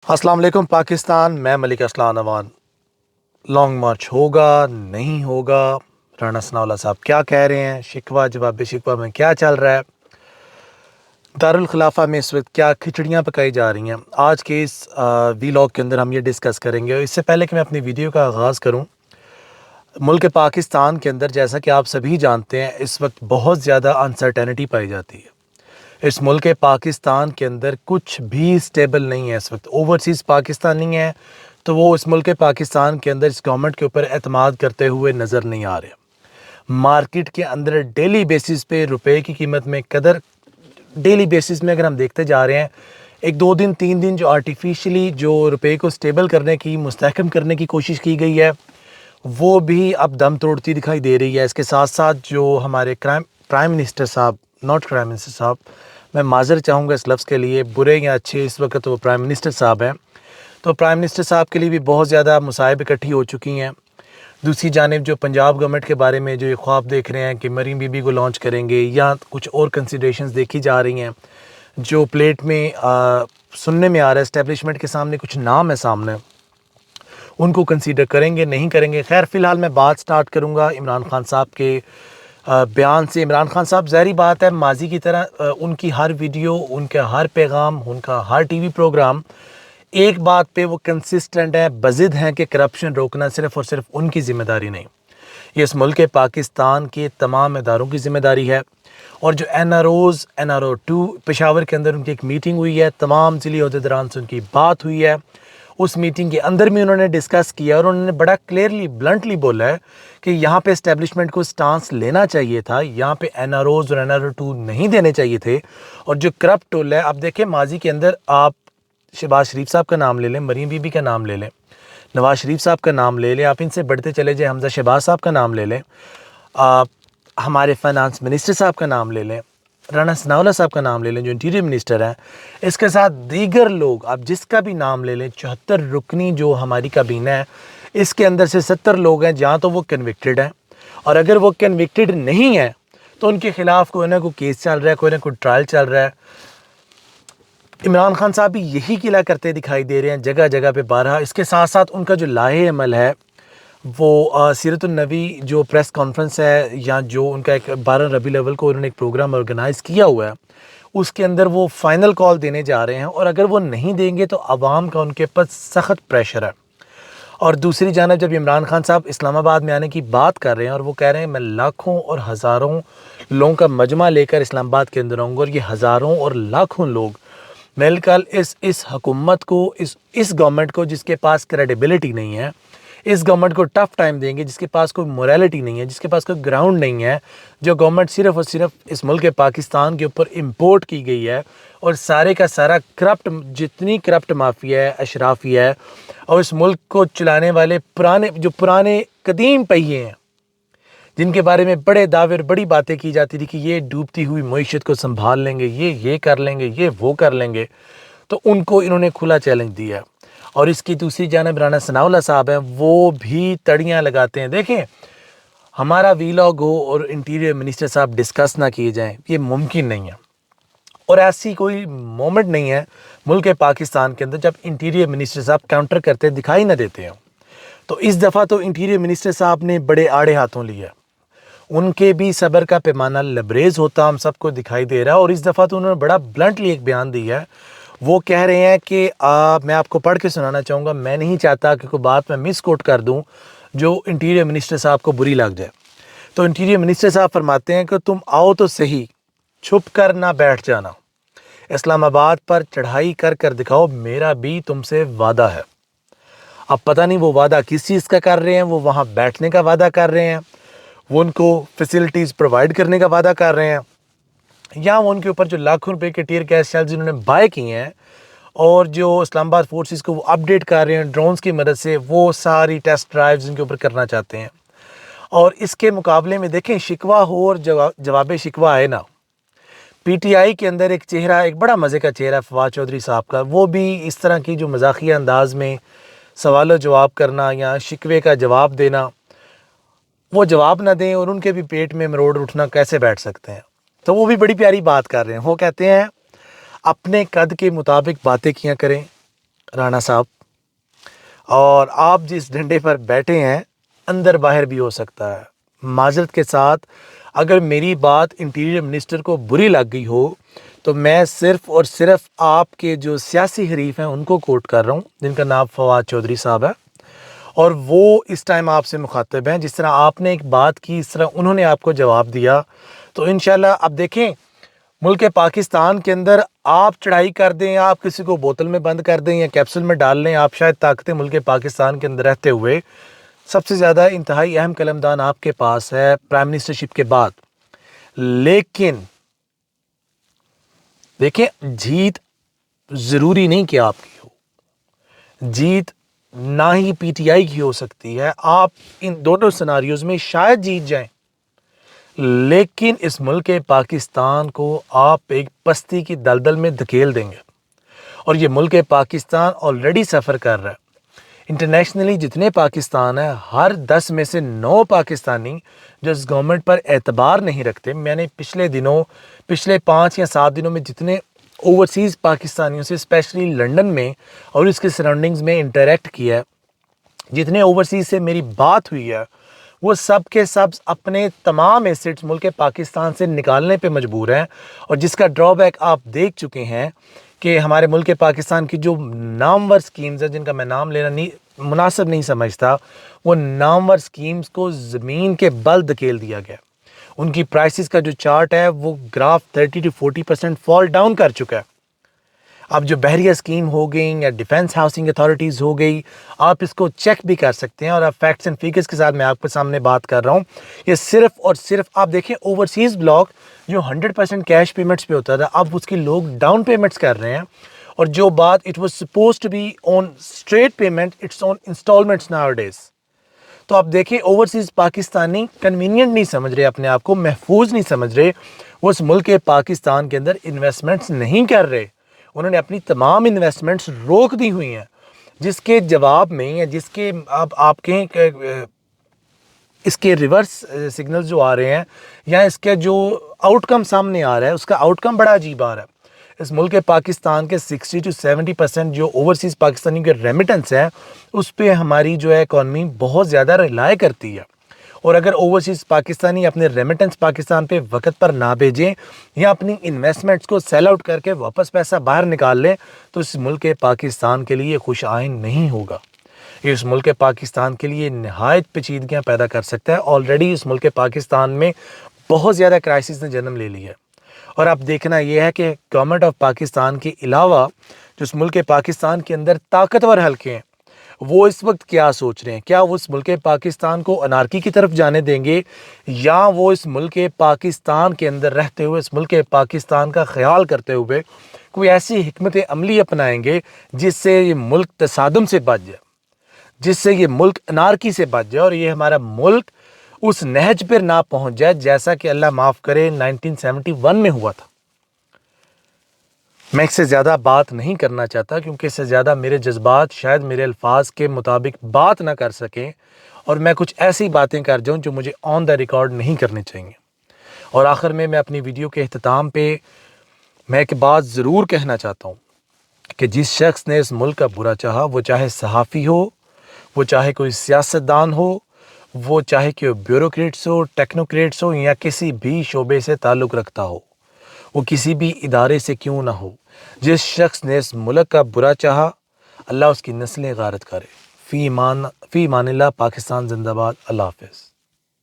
अस्सलाम वालेकुम पाकिस्तान, मैं मलिक असलान नवान। लॉन्ग मार्च होगा नहीं होगा, राना सनाउल्लाह साहब क्या कह रहे हैं, शिकवा जवाब शिकवा में क्या चल रहा है, दारुल खिलाफा में इस वक्त क्या खिचड़ियाँ पकाई जा रही हैं। आज के इस वीलॉग के अंदर हम ये डिस्कस करेंगे। और इससे पहले कि मैं अपनी वीडियो का आगाज़ करूँ, मुल्क पाकिस्तान के अंदर जैसा कि आप सभी जानते हैं इस वक्त बहुत ज़्यादा अनसर्टेनिटी पाई जाती है। इस मुल्क पाकिस्तान के अंदर कुछ भी स्टेबल नहीं है। इस वक्त ओवरसीज़ पाकिस्तान नहीं है, तो वो इस मुल्क पाकिस्तान के अंदर इस गवर्नमेंट के ऊपर एतमाद करते हुए नज़र नहीं आ रहे। मार्केट के अंदर डेली बेसिस पे रुपए की कीमत में कदर डेली बेसिस में अगर हम देखते जा रहे हैं, एक 2 दिन 3 दिन जो आर्टिफिशियली जो रुपए को स्टेबल करने की मुस्तहकम करने की कोशिश की गई है, वो भी अब दम तोड़ती दिखाई दे रही है। इसके साथ साथ जो हमारे प्राइम मिनिस्टर साहब, नॉट प्राइम मिनिस्टर साहब, मैं माज़र चाहूँगा इस लफ्ज़ के लिए, बुरे या अच्छे इस वक्त तो वो प्राइम मिनिस्टर साहब हैं। तो प्राइम मिनिस्टर साहब के लिए भी बहुत ज़्यादा मुसाइब इकट्ठी हो चुकी हैं। दूसरी जानिब जो पंजाब गवर्नमेंट के बारे में जो ये ख्वाब देख रहे हैं कि मरीम बीबी को लॉन्च करेंगे या कुछ और कंसिडरेशंस देखी जा रही हैं, जो प्लेट में सुनने में आ रहा है, इस्टेब्लिशमेंट के सामने कुछ नाम है सामने, उनको कंसीडर करेंगे नहीं करेंगे। खैर फ़िलहाल मैं बात स्टार्ट करूँगा इमरान खान साहब के बयान से। इमरान खान साहब ज़ाहिर बात है माजी की तरह उनकी हर वीडियो, उनका हर पैगाम, उनका हर टीवी प्रोग्राम एक बात पे वो कंसिस्टेंट है, बज़िद हैं कि करप्शन रोकना सिर्फ़ और सिर्फ उनकी ज़िम्मेदारी नहीं, ये इस मुल्क पाकिस्तान के तमाम इदारों की ज़िम्मेदारी है। और जो NRO 2 पेशावर के अंदर उनकी एक मीटिंग हुई है, तमाम ज़िली ओहदेदारान से उनकी बात हुई है। उस मीटिंग के अंदर भी उन्होंने डिस्कस किया और उन्होंने बड़ा क्लियरली ब्लंटली बोला है कि यहाँ पे एस्टेब्लिशमेंट को स्टांस लेना चाहिए था, यहाँ पे NROs और NRO 2 नहीं देने चाहिए थे। और जो करप्ट टोल है, अब देखें माजी के अंदर आप शहबाज शरीफ साहब का नाम ले लें, मरीम बीबी का नाम ले लें, नवाज शरीफ साहब का नाम ले लें, आप इनसे बढ़ते चले जाए हमजा शहबाज साहब का नाम ले लें, आप हमारे फाइनेंस मिनिस्टर साहब का नाम ले लें, राना सनाउल्लाह साहब का नाम ले लें जो इंटीरियर मिनिस्टर हैं, इसके साथ दीगर लोग आप जिसका भी नाम ले लें, 74 रुकनी जो हमारी काबीना है, इसके अंदर से 70 लोग हैं जहाँ तो वो कन्विक्टेड हैं, और अगर वो कन्विक्टेड नहीं है तो उनके ख़िलाफ़ कोई ना कोई केस चल रहा है, कोई ना कोई ट्रायल चल रहा है। इमरान खान साहब भी यही किला करते दिखाई दे रहे हैं जगह जगह पे बारहा। इसके साथ साथ उनका जो लाहे अमल है वो सीरतुन नबी जो प्रेस कॉन्फ्रेंस है, या जो उनका एक 12 रबी अव्वल को उन्होंने एक प्रोग्राम ऑर्गेनाइज़ किया हुआ है, उसके अंदर वो फ़ाइनल कॉल देने जा रहे हैं, और अगर वो नहीं देंगे तो आवाम का उनके ऊपर सख्त प्रेशर है। और दूसरी जानब जब इमरान खान साहब इस्लामाबाद में आने की बात कर रहे हैं और वो कह रहे हैं मैं लाखों और हज़ारों लोगों का मजमा लेकर इस्लामाबाद के अंदर आऊँगा, और ये हज़ारों और लाखों लोग मिलकर इस हुकूमत को, इस गवर्नमेंट को जिसके पास क्रेडिबिलिटी नहीं है, इस गवर्नमेंट को टफ़ टाइम देंगे, जिसके पास कोई मोरालिटी नहीं है, जिसके पास कोई ग्राउंड नहीं है, जो गवर्नमेंट सिर्फ़ और सिर्फ इस मुल्क पाकिस्तान के ऊपर इंपोर्ट की गई है, और सारे का सारा करप्ट, जितनी करप्ट माफिया है, अशराफी है, और इस मुल्क को चलाने वाले पुराने कदीम पहिए हैं, जिनके बारे में बड़े दावे और बड़ी बातें की जाती थी कि ये डूबती हुई मईशत को संभाल लेंगे, ये कर लेंगे, ये वो कर लेंगे, तो उनको इन्होंने खुला चैलेंज दिया। और इसकी दूसरी जानब राना सनाउल्लाह साहब हैं, वो भी तड़ियाँ लगाते हैं। देखें, हमारा वीलॉग हो और इंटीरियर मिनिस्टर साहब डिस्कस ना किए जाएं, ये मुमकिन नहीं है। और ऐसी कोई मोमेंट नहीं है मुल्क पाकिस्तान के अंदर जब इंटीरियर मिनिस्टर साहब काउंटर करते दिखाई ना देते हैं। तो इस दफ़ा तो इंटीरियर मिनिस्टर साहब ने बड़े आड़े हाथों लिया, उनके भी सब्र का पैमाना लबरेज होता हम सबको दिखाई दे रहा है। और इस दफ़ा तो उन्होंने बड़ा ब्लंटली एक बयान दिया है। वो कह रहे हैं कि मैं आपको पढ़ के सुनाना चाहूँगा, मैं नहीं चाहता कि कोई बात मैं मिस कोट कर दूँ जो इंटीरियर मिनिस्टर साहब को बुरी लग जाए। तो इंटीरियर मिनिस्टर साहब फरमाते हैं कि तुम आओ तो सही, छुप कर ना बैठ जाना, इस्लामाबाद पर चढ़ाई कर कर दिखाओ, मेरा भी तुमसे वादा है। अब पता नहीं वो वादा किस चीज़ का कर रहे हैं, वो वहाँ बैठने का वादा कर रहे हैं, वो उनको फैसिलिटीज़ प्रोवाइड करने का वादा कर रहे हैं, या वो उनके ऊपर जो लाखों रुपए के टीयर गैस शेल्स जिन्होंने बाय किए हैं और जो इस्लामाबाद फोर्सेस को वो अपडेट कर रहे हैं ड्रोन्स की मदद से, वो सारी टेस्ट ड्राइव्स इनके ऊपर करना चाहते हैं। और इसके मुकाबले में देखें, शिकवा हो और जवाब शिकवा आए ना, PTI के अंदर एक चेहरा, एक बड़ा मज़े का चेहरा फवाद चौधरी साहब का, वो भी इस तरह की जो मजाकिया अंदाज में सवाल जवाब करना या शिकवे का जवाब देना, वो जवाब ना दें और उनके भी पेट में मरोड़ उठना, कैसे बैठ सकते हैं। तो वो भी बड़ी प्यारी बात कर रहे हैं। वो कहते हैं अपने कद के मुताबिक बातें किया करें, رانا صاحب, اور آپ جس ڈنڈے پر بیٹھے ہیں اندر باہر بھی ہو سکتا ہے. معذرت کے ساتھ اگر میری بات انٹیریئر منسٹر کو بری لگ گئی ہو تو میں صرف اور صرف آپ کے جو سیاسی حریف ہیں ان کو کوٹ کر رہا ہوں, جن کا نام فواد چودھری صاحب ہے, اور وہ اس ٹائم آپ سے مخاطب ہیں. جس طرح آپ نے ایک بات کی اس طرح انہوں نے آپ کو جواب دیا. تو انشاءاللہ اب دیکھیں, ملک پاکستان کے اندر آپ چڑھائی کر دیں, آپ کسی کو بوتل میں بند کر دیں یا کیپسول میں ڈال لیں, آپ شاید طاقتیں ملک پاکستان کے اندر رہتے ہوئے سب سے زیادہ انتہائی اہم قلمدان آپ کے پاس ہے پرائم منسٹرشپ کے بعد. لیکن دیکھیں, جیت ضروری نہیں کہ آپ کی ہو, جیت نہ ہی پی ٹی آئی کی ہو سکتی ہے. آپ ان دونوں سیناریوز میں شاید جیت جائیں, لیکن اس ملک پاکستان کو آپ ایک پستی کی دلدل میں دھکیل دیں گے. اور یہ ملک پاکستان آلریڈی سفر کر رہا ہے. انٹرنیشنلی جتنے پاکستان ہیں, ہر 10 میں سے 9 پاکستانی جو اس گورنمنٹ پر اعتبار نہیں رکھتے. میں نے پچھلے 5 یا 7 دنوں میں جتنے اوورسیز پاکستانیوں سے اسپیشلی لنڈن میں اور اس کے سراؤنڈنگز میں انٹریکٹ کیا ہے, جتنے اوورسیز سے میری بات ہوئی ہے, وہ سب کے سب اپنے تمام ایسٹس ملک پاکستان سے نکالنے پہ مجبور ہیں. اور جس کا ڈرا بیک آپ دیکھ چکے ہیں کہ ہمارے ملک پاکستان کی جو نامور سکیمز ہیں, جن کا میں نام لینا مناسب نہیں سمجھتا, وہ نامور سکیمز کو زمین کے بل دھکیل دیا گیا. ان کی پرائسز کا جو چارٹ ہے وہ گراف 30 to 40% فال ڈاؤن کر چکا ہے. اب جو بحریہ اسکیم ہو گئی یا ڈیفنس ہاؤسنگ اتھارٹیز ہو گئی, آپ اس کو چیک بھی کر سکتے ہیں. اور اب فیکٹس اینڈ فیگرز کے ساتھ میں آپ کے سامنے بات کر رہا ہوں. یہ صرف اور صرف آپ دیکھیں, اوورسیز بلاک جو 100% کیش پیمنٹس پہ ہوتا تھا, اب اس کی لوگ ڈاؤن پیمنٹس کر رہے ہیں. اور جو بات it was suppose to be on straight payment, it's on installments nowadays. تو آپ دیکھیں, اوورسیز پاکستانی کنوینئنٹ نہیں سمجھ رہے, اپنے آپ کو محفوظ نہیں سمجھ رہے, وہ اس ملک پاکستان کے اندر انویسٹمنٹس نہیں کر رہے. انہوں نے اپنی تمام انویسٹمنٹس روک دی ہوئی ہیں, جس کے جواب میں یا جس کے آپ کہیں کہ اس کے ریورس سگنل جو آ رہے ہیں یا اس کے جو آؤٹ کم سامنے آ رہا ہے, اس کا آؤٹ کم بڑا عجیب آ رہا ہے. اس ملک پاکستان کے 60 to 70% جو اوورسیز پاکستانی کے ریمیٹنس ہیں, اس پہ ہماری جو ہے اکانومی بہت زیادہ ریلائی کرتی ہے. اور اگر اوورسیز پاکستانی اپنے ریمیٹنس پاکستان پہ وقت پر نہ بھیجیں یا اپنی انویسٹمنٹس کو سیل آؤٹ کر کے واپس پیسہ باہر نکال لیں, تو اس ملک پاکستان کے لیے خوش آئند نہیں ہوگا. یہ اس ملک پاکستان کے لیے نہایت پیچیدگیاں پیدا کر سکتا ہے. آلریڈی اس ملک پاکستان میں بہت زیادہ کرائسس نے جنم لے لی ہے. اور اب دیکھنا یہ ہے کہ گورنمنٹ آف پاکستان کے علاوہ جو اس ملک پاکستان کے اندر طاقتور حلقے ہیں, وہ اس وقت کیا سوچ رہے ہیں. کیا وہ اس ملک پاکستان کو انارکی کی طرف جانے دیں گے, یا وہ اس ملک پاکستان کے اندر رہتے ہوئے اس ملک پاکستان کا خیال کرتے ہوئے کوئی ایسی حکمت عملی اپنائیں گے جس سے یہ ملک تصادم سے بچ جائے, جس سے یہ ملک انارکی سے بچ جائے, اور یہ ہمارا ملک اس نہج پر نہ پہنچ جائے جیسا کہ اللہ معاف کرے 1971 میں ہوا تھا. میں اس سے زیادہ بات نہیں کرنا چاہتا, کیونکہ اس سے زیادہ میرے جذبات شاید میرے الفاظ کے مطابق بات نہ کر سکیں, اور میں کچھ ایسی باتیں کر جاؤں جو مجھے آن دا ریکارڈ نہیں کرنے چاہیے. اور آخر میں اپنی ویڈیو کے اختتام پہ میں ایک بات ضرور کہنا چاہتا ہوں کہ جس شخص نے اس ملک کا برا چاہا, وہ چاہے صحافی ہو, وہ چاہے کوئی سیاستدان ہو, وہ چاہے کہ بیوروکریٹس ہو, ٹیکنوکریٹس ہو, یا کسی بھی شعبے سے تعلق رکھتا ہو, وہ کسی بھی ادارے سے کیوں نہ ہو, جس شخص نے اس ملک کا برا چاہا, اللہ اس کی نسلیں غارت کرے. فی امان اللہ. پاکستان زندہ باد. اللہ حافظ.